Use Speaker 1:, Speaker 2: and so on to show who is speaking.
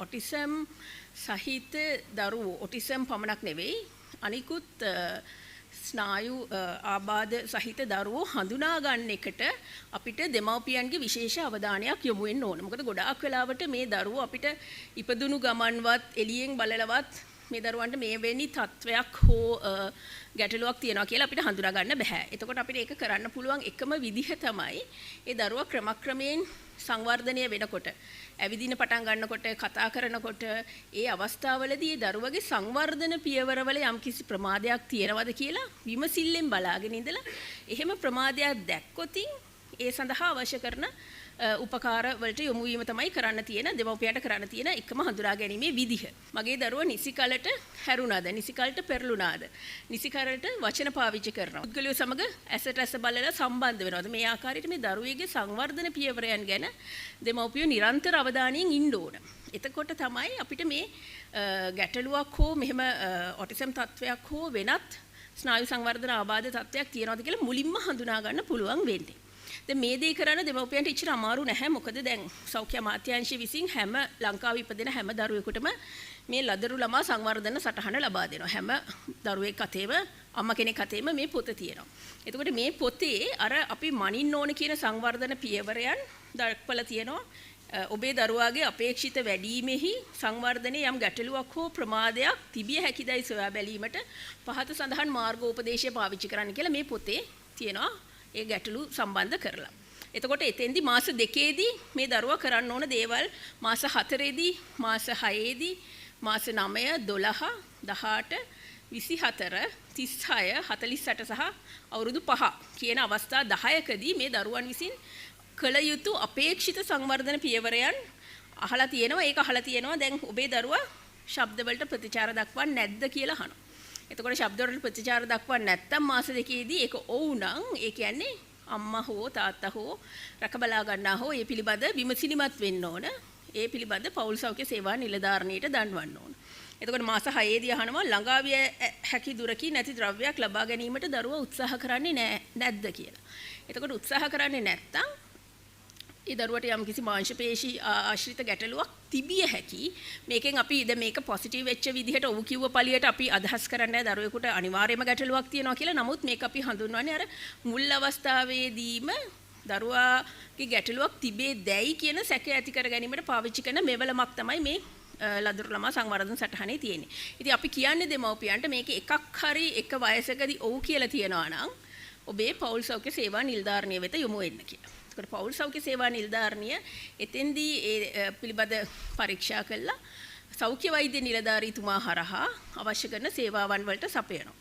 Speaker 1: Autism සහිත දරුවෝ autism පමණක් නෙවෙයි අනිකුත් ස්නායු ආබාධ සහිත දරුවෝ හඳුනා ගන්න එකට අපිට දෙමව්පියන්ගේ විශේෂ අවධානයක් යොමු වෙන්න ඕන. මොකද ගොඩාක් වෙලාවට මේ දරුවෝ අපිට ඉපදුණු ගමන්වත් එළියෙන් බලලවත් මේ දරුවන්ට මේ වෙනි තත්වයක් හෝ ගැටලුවක් තියෙනවා කියලා අපිට හඳුනා ගන්න බෑ. එතකොට අපිට ඒක කරන්න පුළුවන් එකම විදිහ තමයි ඒ දරුවා ක්‍රමක්‍රමයෙන් සංවර්ධනය වෙනකොට, ඇවිදින පටන් ගන්නකොට, කතා කරනකොට ඒ අවස්ථාවවලදී ඒ දරුවගේ සංවර්ධන පියවරවල යම්කිසි ප්‍රමාදයක් තියෙනවද කියලා විමසිල්ලෙන් බලාගෙන ඉඳලා එහෙම ප්‍රමාදයක් දැක්කොතින් ඒ සඳහා අවශ්‍ය කරන උපකාර වලට යොමු වීම තමයි කරන්න තියෙන දෙමව්පියන්ට කරන්න තියෙන එකම හඳුනා ගැනීමේ විදිහ. මගේ දරුවා නිසි කලට හැරුණාද? නිසි කලට පෙරළුණාද? නිසි කලට වචන පාවිච්චි කරනවා. පුද්ගලයෝ සමග ඇසට ඇස බලලා සම්බන්ධ වෙනවද? මේ ආකාරයට මේ දරුවෙගේ සංවර්ධන පියවරයන් ගැන දෙමව්පියෝ නිරන්තර අවධානයෙන් ඉන්න ඕන. එතකොට තමයි අපිට මේ ගැටලුවක් හෝ මෙහෙම ඔටිසම් තත්වයක් හෝ වෙනත් ස්නායු සංවර්ධන ආබාධ තත්වයක් තියෙනවද කියලා මුලින්ම හඳුනා ගන්න පුළුවන් වෙන්නේ. දැන් මේ දේ කරන්න දෙමව්පියන්ට ඉච්චර අමාරු නැහැ. මොකද දැන් සෞඛ්‍ය අමාත්‍යාංශය විසින් හැම ලංකාවේ ඉපදෙන හැම දරුවෙකුටම මේ ලදරු ළමා සංවර්ධන සටහන ලබා දෙනවා. හැම දරුවෙක් අතේම අම්මා කෙනෙක් අතේම මේ පොත තියෙනවා. එතකොට මේ පොතේ අර අපි මනින්න ඕන කියන සංවර්ධන පියවරයන් දක්වලා තියෙනවා. ඔබේ දරුවාගේ අපේක්ෂිත වැඩිමෙහි සංවර්ධනයේ යම් ගැටලුවක් හෝ ප්‍රමාදයක් තිබිය හැකිදයි සොයා බැලීමට පහත සඳහන් මාර්ගෝපදේශය පාවිච්චි කරන්න කියලා මේ පොතේ තියෙනවා. ඒ ගැටලු සම්බන්ධ කරලා. එතකොට එතෙන්දී මාස 2ේදී මේ දරුවා කරන්න ඕන දේවල් මාස 4ේදී, මාස 6ේදී, මාස 9, 12, 18, 24, 36, 48 සහ අවුරුදු 5 කියන අවස්ථා 10කදී මේ දරුවන් විසින් කළ යුතු අපේක්ෂිත සංවර්ධන පියවරයන් අහලා තියෙනවා. ඒක අහලා තියෙනවා. දැන් ඔබේ දරුවා ශබ්ද වලට ප්‍රතිචාර දක්වන්නේ නැද්ද කියලා අහනවා. එතකොට ශබ්ද වලට ප්‍රතිචාර දක්වන්නේ නැත්තම් මාස 2ේදී ඒක ඔව් නම් ඒ කියන්නේ අම්මා හෝ තාත්තා හෝ රැක බලා ගන්නා හෝ ඒ පිළිබඳ විමසිලිමත් වෙන්න ඕන. ඒ පිළිබඳ පෞල් සෞඛ්‍ය සේවා නිලධාරණයට දන්වන්න ඕන. එතකොට මාස 6ේදී අහනවා ළඟා විය හැකි දුරකින් නැති ද්‍රව්‍යයක් ලබා ගැනීමට දරුවා උත්සාහ කරන්නේ නැද්ද කියලා. එතකොට උත්සාහ කරන්නේ නැත්තම් ඒ දරුවට යම් කිසි මාංශ පේශී ආශ්‍රිත ගැටලුවක් තිබිය හැකි. මේකෙන් අපි දැන් මේක පොසිටිව් වෙච්ච විදිහට ඔව් කිව්ව පළියට අපි අදහස් කරන්නේ දරුවෙකුට අනිවාර්යයෙන්ම ගැටලුවක් තියෙනවා කියලා. නමුත් මේක අපි හඳුන්වන්නේ අර මුල් අවස්ථාවේදීම දරුවාගේ ගැටලුවක් තිබේ දැයි කියන සැක ඇති කර ගැනීමට පාවිච්චි කරන මෙවලමක් තමයි මේ ලදරු ළමා සංවර්ධන සටහනේ තියෙන්නේ. ඉතින් අපි කියන්නේ දෙමව්පියන්ට මේක එකක් හරි එක වයසකදී ඔව් කියලා තියනවා නම් ඔබේ පෞල් සෞඛ්‍ය සේවා නිලධාරණිය වෙත යොමු වෙන්න කියලා. ඒකට පෞල් සෞඛ්‍ය සේවා නිලධාරණිය එතෙන්දී ඒ පිළිබඳ පරීක්ෂා කළා සෞඛ්‍ය වෛද්‍ය නිලධාරීතුමා හරහා අවශ්‍ය කරන සේවාවන් වලට සපයනවා.